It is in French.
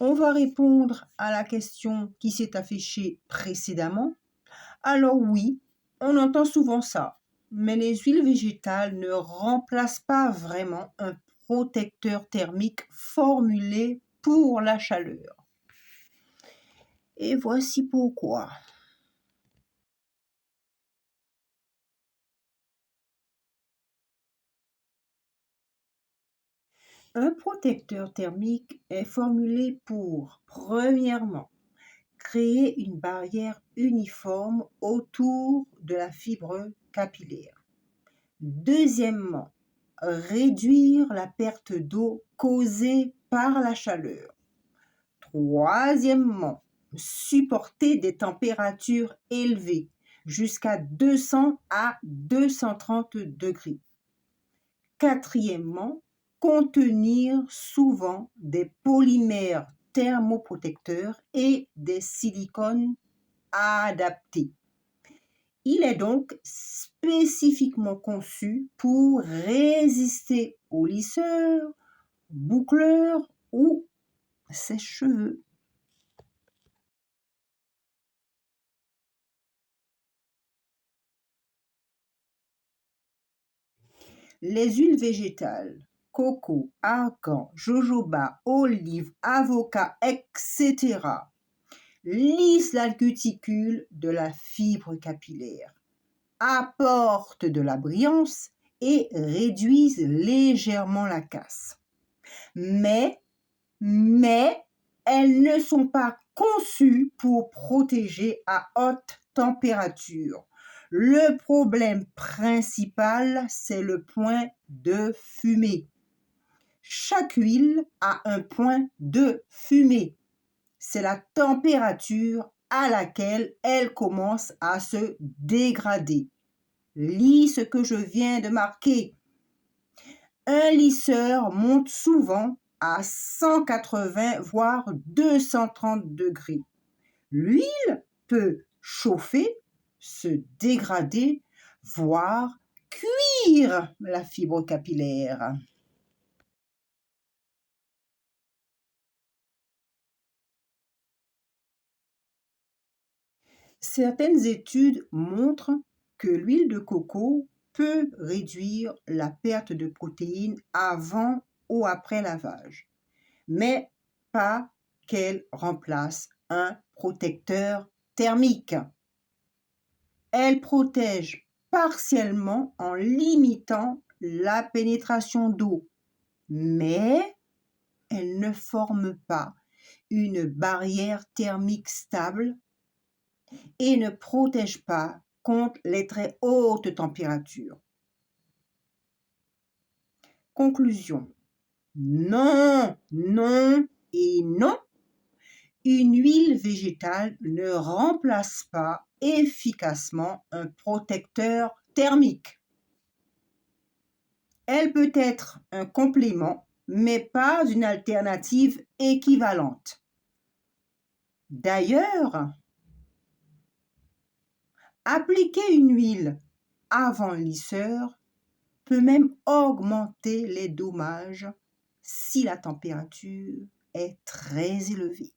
On va répondre à la question qui s'est affichée précédemment. Alors oui, on entend souvent ça, mais les huiles végétales ne remplacent pas vraiment un protecteur thermique formulé pour la chaleur. Et voici pourquoi. Un protecteur thermique est formulé pour, premièrement, créer une barrière uniforme autour de la fibre capillaire. Deuxièmement, réduire la perte d'eau causée par la chaleur. Troisièmement, supporter des températures élevées jusqu'à 200 à 230 degrés. Quatrièmement, contenir souvent des polymères thermoprotecteurs et des silicones adaptés. Il est donc spécifiquement conçu pour résister aux lisseurs, boucleurs ou sèche-cheveux. Les huiles végétales, coco, argan, jojoba, olive, avocat, etc. lissent la cuticule de la fibre capillaire, apportent de la brillance et réduisent légèrement la casse. Mais elles ne sont pas conçues pour protéger à haute température. Le problème principal, c'est le point de fumée. Chaque huile a un point de fumée. C'est la température à laquelle elle commence à se dégrader. Lis ce que je viens de marquer. Un lisseur monte souvent à 180 voire 230 degrés. L'huile peut chauffer, se dégrader, voire cuire la fibre capillaire. Certaines études montrent que l'huile de coco peut réduire la perte de protéines avant ou après lavage, mais pas qu'elle remplace un protecteur thermique. Elle protège partiellement en limitant la pénétration d'eau, mais elle ne forme pas une barrière thermique stable et ne protège pas contre les très hautes températures. Conclusion. Non, non et non. Une huile végétale ne remplace pas efficacement un protecteur thermique. Elle peut être un complément, mais pas une alternative équivalente. D'ailleurs, appliquer une huile avant le lisseur peut même augmenter les dommages si la température est très élevée.